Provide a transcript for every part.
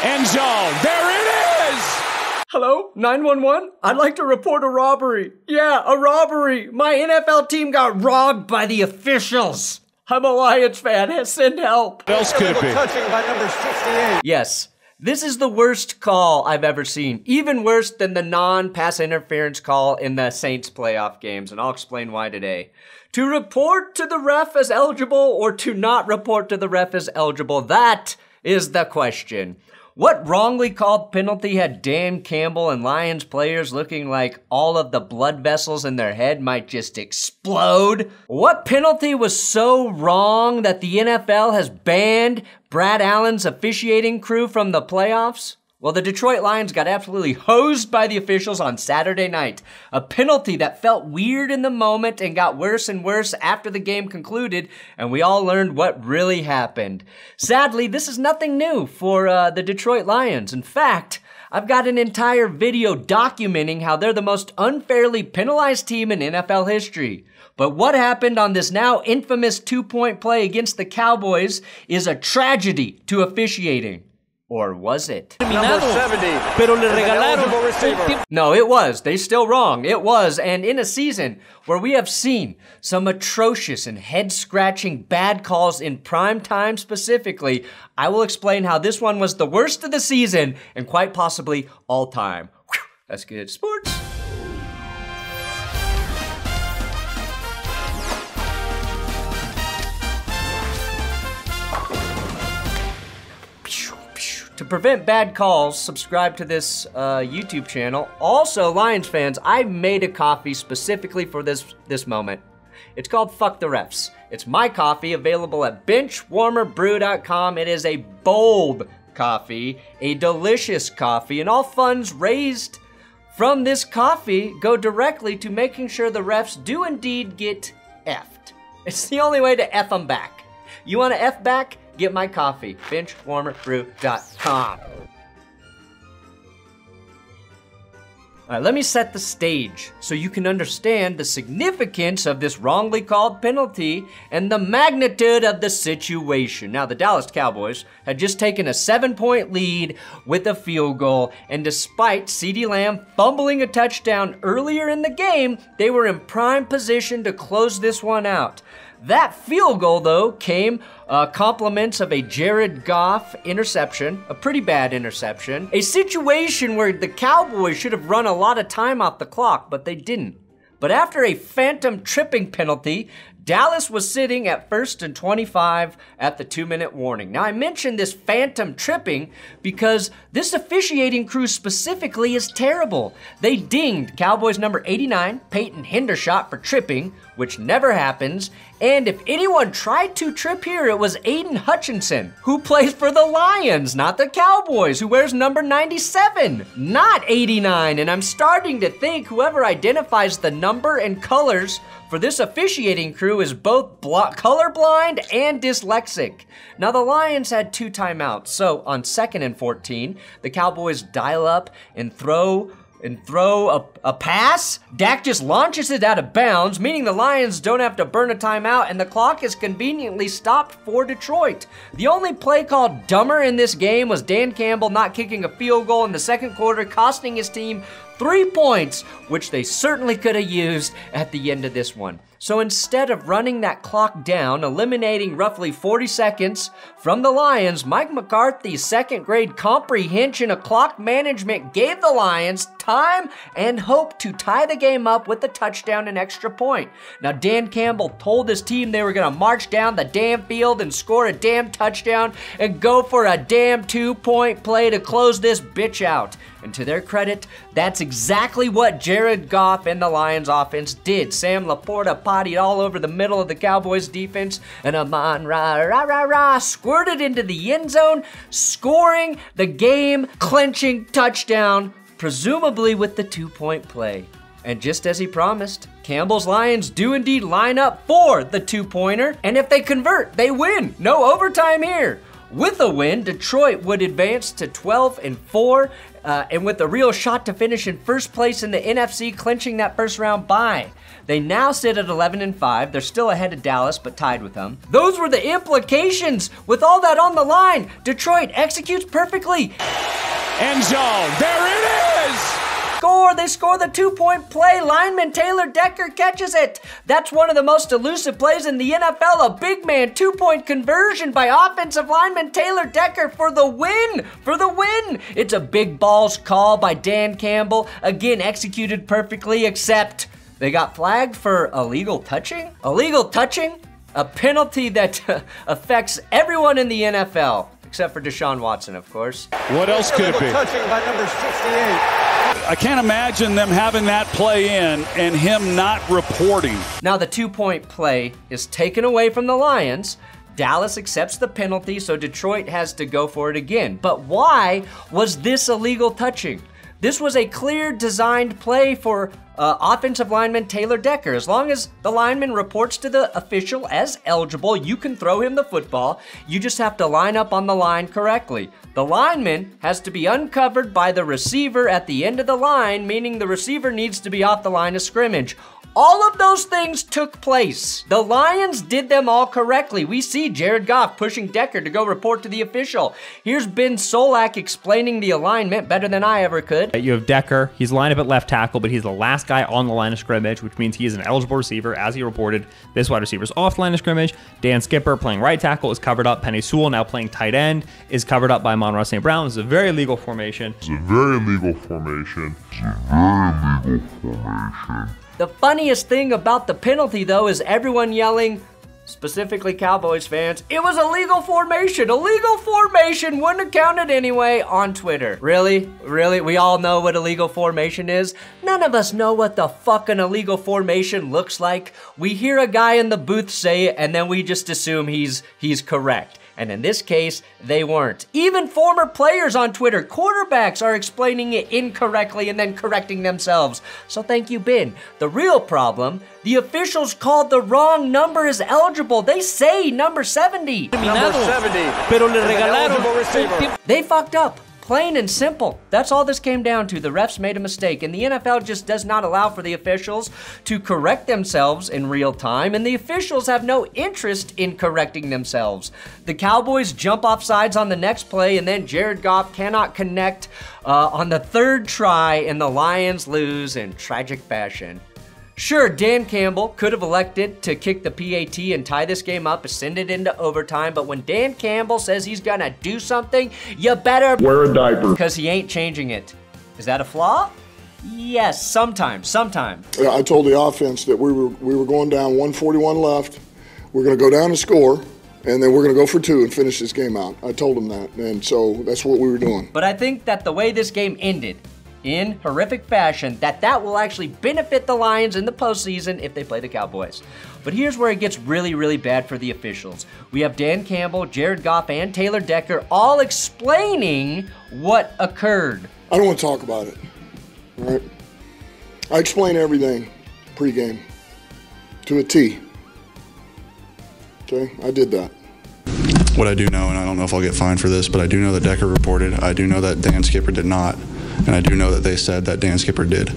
End zone. There it is! Hello? 911? I'd like to report a robbery. Yeah, a robbery. My NFL team got robbed by the officials. I'm a Lions fan. Send help. What else could it be? Touching by number 68. Yes, this is the worst call I've ever seen. Even worse than the non-pass interference call in the Saints playoff games, and I'll explain why today. To report to the ref as eligible or to not report to the ref as eligible, that is the question. What wrongly called penalty had Dan Campbell and Lions players looking like all of the blood vessels in their head might just explode? What penalty was so wrong that the NFL has banned Brad Allen's officiating crew from the playoffs? Well, the Detroit Lions got absolutely hosed by the officials on Saturday night. A penalty that felt weird in the moment and got worse and worse after the game concluded, and we all learned what really happened. Sadly, this is nothing new for the Detroit Lions. In fact, I've got an entire video documenting how they're the most unfairly penalized team in NFL history. But what happened on this now infamous two-point play against the Cowboys is a tragedy to officiating. Or was it? Number 70. Pero le regalaron. No, it was. They're still wrong. It was. And in a season where we have seen some atrocious and head-scratching bad calls in prime time specifically, I will explain how this one was the worst of the season and quite possibly all time. Whew, that's good sports. To prevent bad calls, subscribe to this YouTube channel. Also, Lions fans, I made a coffee specifically for this moment. It's called Fuck the Refs. It's my coffee, available at benchwarmerbrew.com. It is a bold coffee, a delicious coffee, and all funds raised from this coffee go directly to making sure the refs do indeed get effed. It's the only way to F them back. You want to F back? Get my coffee, benchwarmerbrew.com. All right, let me set the stage so you can understand the significance of this wrongly called penalty and the magnitude of the situation. Now, the Dallas Cowboys had just taken a 7-point lead with a field goal, and despite CeeDee Lamb fumbling a touchdown earlier in the game, they were in prime position to close this one out. That field goal, though, came compliments of a Jared Goff interception, a pretty bad interception, a situation where the Cowboys should have run a lot of time off the clock, but they didn't. But after a phantom tripping penalty, Dallas was sitting at 1st and 25 at the 2-minute warning. Now, I mentioned this phantom tripping because this officiating crew specifically is terrible. They dinged Cowboys number 89, Peyton Hendershot, for tripping, which never happens. And if anyone tried to trip here, it was Aiden Hutchinson, who plays for the Lions, not the Cowboys, who wears number 97, not 89. And I'm starting to think whoever identifies the number and colors for this officiating crew is both colorblind and dyslexic. Now, the Lions had 2 timeouts, so on 2nd and 14, the Cowboys dial up and throw a pass. Dak just launches it out of bounds, meaning the Lions don't have to burn a timeout, and the clock is conveniently stopped for Detroit. The only play called dumber in this game was Dan Campbell not kicking a field goal in the second quarter, costing his team 3 points, which they certainly could have used at the end of this one. So instead of running that clock down, eliminating roughly 40 seconds from the Lions, Mike McCarthy's second-grade comprehension of clock management gave the Lions time and hope to tie the game up with a touchdown and extra point. Now, Dan Campbell told his team they were going to march down the damn field and score a damn touchdown and go for a damn 2-point play to close this bitch out. And to their credit, that's exactly what Jared Goff and the Lions offense did. Sam Laporta pottied all over the middle of the Cowboys defense, and Amon-Ra squirted into the end zone, scoring the game-clinching touchdown, presumably with the 2-point play. And just as he promised, Campbell's Lions do indeed line up for the 2-pointer, and if they convert, they win. No overtime here. With a win, Detroit would advance to 12-4, and with a real shot to finish in first place in the NFC, clinching that first round bye. They now sit at 11-5. They're still ahead of Dallas, but tied with them. Those were the implications. With all that on the line, Detroit executes perfectly. End zone. There it is. They score the 2-point play. Lineman Taylor Decker catches it. That's one of the most elusive plays in the NFL. A big man 2-point conversion by offensive lineman Taylor Decker for the win. It's a big balls call by Dan Campbell. Again, executed perfectly, except they got flagged for illegal touching. A penalty that affects everyone in the NFL, except for Deshaun Watson, of course. What else could it be? Touching by number 68. I can't imagine them having that play in and him not reporting. Now the 2-point play is taken away from the Lions. Dallas accepts the penalty, so Detroit has to go for it again. But why was this illegal touching? This was a clear designed play for offensive lineman Taylor Decker. As long as the lineman reports to the official as eligible, you can throw him the football. You just have to line up on the line correctly. The lineman has to be uncovered by the receiver at the end of the line, meaning the receiver needs to be off the line of scrimmage. All of those things took place. The Lions did them all correctly. We see Jared Goff pushing Decker to go report to the official. Here's Ben Solak explaining the alignment better than I ever could. You have Decker. He's lined up at left tackle, but he's the last guy on the line of scrimmage, which means he is an eligible receiver. As he reported, this wide receiver is off the line of scrimmage. Dan Skipper playing right tackle is covered up. Penny Sewell, now playing tight end, is covered up by Amon-Ra St. Brown. This is a very legal formation. The funniest thing about the penalty, though, is everyone yelling, specifically Cowboys fans, it was a legal formation. A legal formation wouldn't have counted anyway on Twitter. Really? Really? We all know what a legal formation is? None of us know what the fuck an illegal formation looks like. We hear a guy in the booth say it, and then we just assume he's correct. And in this case, they weren't. Even former players on Twitter, quarterbacks, are explaining it incorrectly and then correcting themselves. So thank you, Ben. The real problem, the officials called the wrong number as eligible. They say number 70. Number 70. Pero le regalaron. They fucked up. Plain and simple. That's all this came down to. The refs made a mistake, and the NFL just does not allow for the officials to correct themselves in real time, and the officials have no interest in correcting themselves. The Cowboys jump off sides on the next play, and then Jared Goff cannot connect on the third try, and the Lions lose in tragic fashion. Sure, Dan Campbell could have elected to kick the PAT and tie this game up and send it into overtime, but when Dan Campbell says he's gonna do something, you better wear a diaper. Because he ain't changing it. Is that a flaw? Yes, sometimes. I told the offense that we were going down 141 left. We're gonna go down and score, and then we're gonna go for 2 and finish this game out. I told them that, and so that's what we were doing. But I think that the way this game ended, in horrific fashion, that will actually benefit the Lions in the postseason if they play the Cowboys. But here's where it gets really, really bad for the officials. We have Dan Campbell, Jared Goff, and Taylor Decker all explaining what occurred. I don't want to talk about it, all right? I explain everything pregame to a T, okay? I did that. What I do know, and I don't know if I'll get fined for this, but I do know that Decker reported. I do know that Dan Skipper did not. And I do know that they said that Dan Skipper did.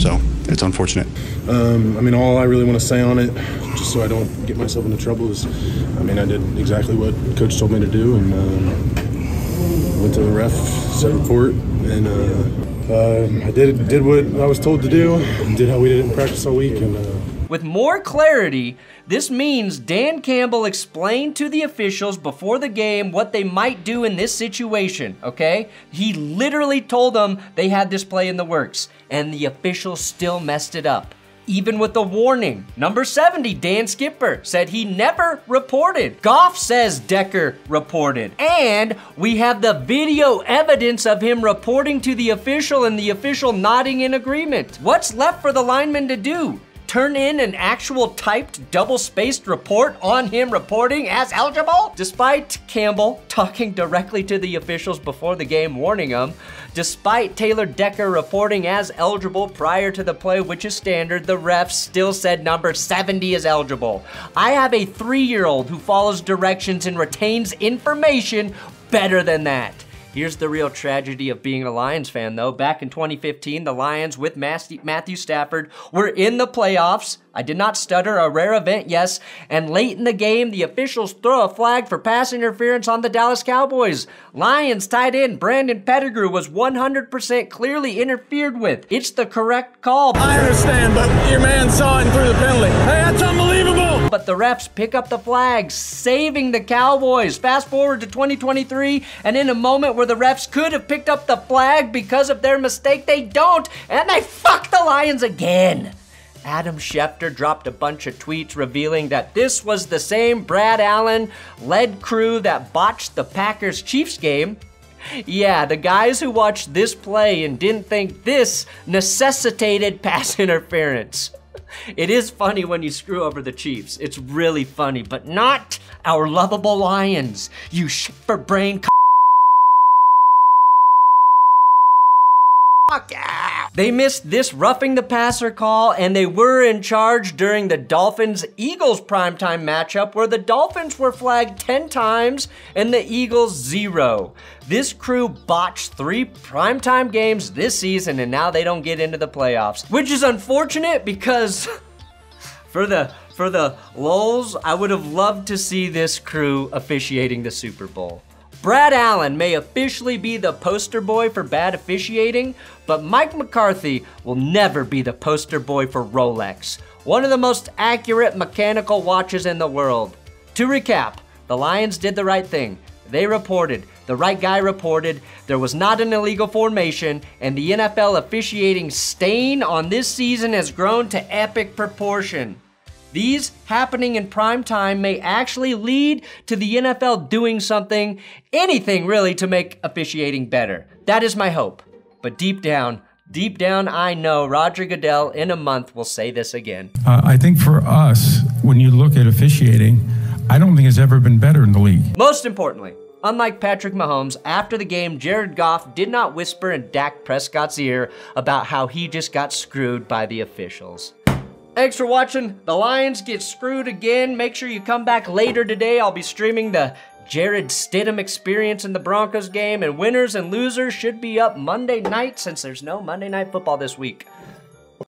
So it's unfortunate. All I really want to say on it, just so I don't get myself into trouble, is, I did exactly what Coach told me to do, and went to the ref, said report, and I did what I was told to do, and did how we did it in practice all week, and. With more clarity, this means Dan Campbell explained to the officials before the game what they might do in this situation, okay? He literally told them they had this play in the works, and the officials still messed it up. Even with the warning. Number 70, Dan Skipper, said he never reported. Goff says Decker reported. And we have the video evidence of him reporting to the official and the official nodding in agreement. What's left for the lineman to do? turn in an actual typed double-spaced report on him reporting as eligible? Despite Campbell talking directly to the officials before the game warning them, despite Taylor Decker reporting as eligible prior to the play, which is standard, the refs still said number 70 is eligible. I have a 3-year-old who follows directions and retains information better than that. Here's the real tragedy of being a Lions fan, though. Back in 2015, the Lions with Matthew Stafford were in the playoffs. I did not stutter, a rare event, yes. And late in the game, the officials throw a flag for pass interference on the Dallas Cowboys. Lions tight end Brandon Pettigrew was 100% clearly interfered with. It's the correct call. I understand, but your man saw it and threw the penalty. Hey, that's unbelievable! But the refs pick up the flag, saving the Cowboys. Fast forward to 2023, and in a moment where the refs could have picked up the flag because of their mistake, they don't, and they fuck the Lions again. Adam Schefter dropped a bunch of tweets revealing that this was the same Brad Allen-led crew that botched the Packers-Chiefs game. Yeah, the guys who watched this play and didn't think this necessitated pass interference. It is funny when you screw over the Chiefs. It's really funny, but not our lovable Lions. You shit-for-brain yeah. They missed this roughing the passer call, and they were in charge during the Dolphins-Eagles primetime matchup where the Dolphins were flagged 10 times and the Eagles 0. This crew botched 3 primetime games this season, and now they don't get into the playoffs, which is unfortunate because for the lulz, I would have loved to see this crew officiating the Super Bowl. Brad Allen may officially be the poster boy for bad officiating, but Mike McCarthy will never be the poster boy for Rolex, one of the most accurate mechanical watches in the world. To recap, the Lions did the right thing. They reported, the right guy reported, there was not an illegal formation, and the NFL officiating stain on this season has grown to epic proportion. These happening in prime time may actually lead to the NFL doing something, anything really, to make officiating better. That is my hope. But deep down, I know Roger Goodell in a month will say this again. I think for us, when you look at officiating, I don't think it's ever been better in the league. Most importantly, unlike Patrick Mahomes, after the game, Jared Goff did not whisper in Dak Prescott's ear about how he just got screwed by the officials. Thanks for watching. The Lions get screwed again. Make sure you come back later today. I'll be streaming the Jared Stidham experience in the Broncos game, and winners and losers should be up Monday night since there's no Monday Night Football this week.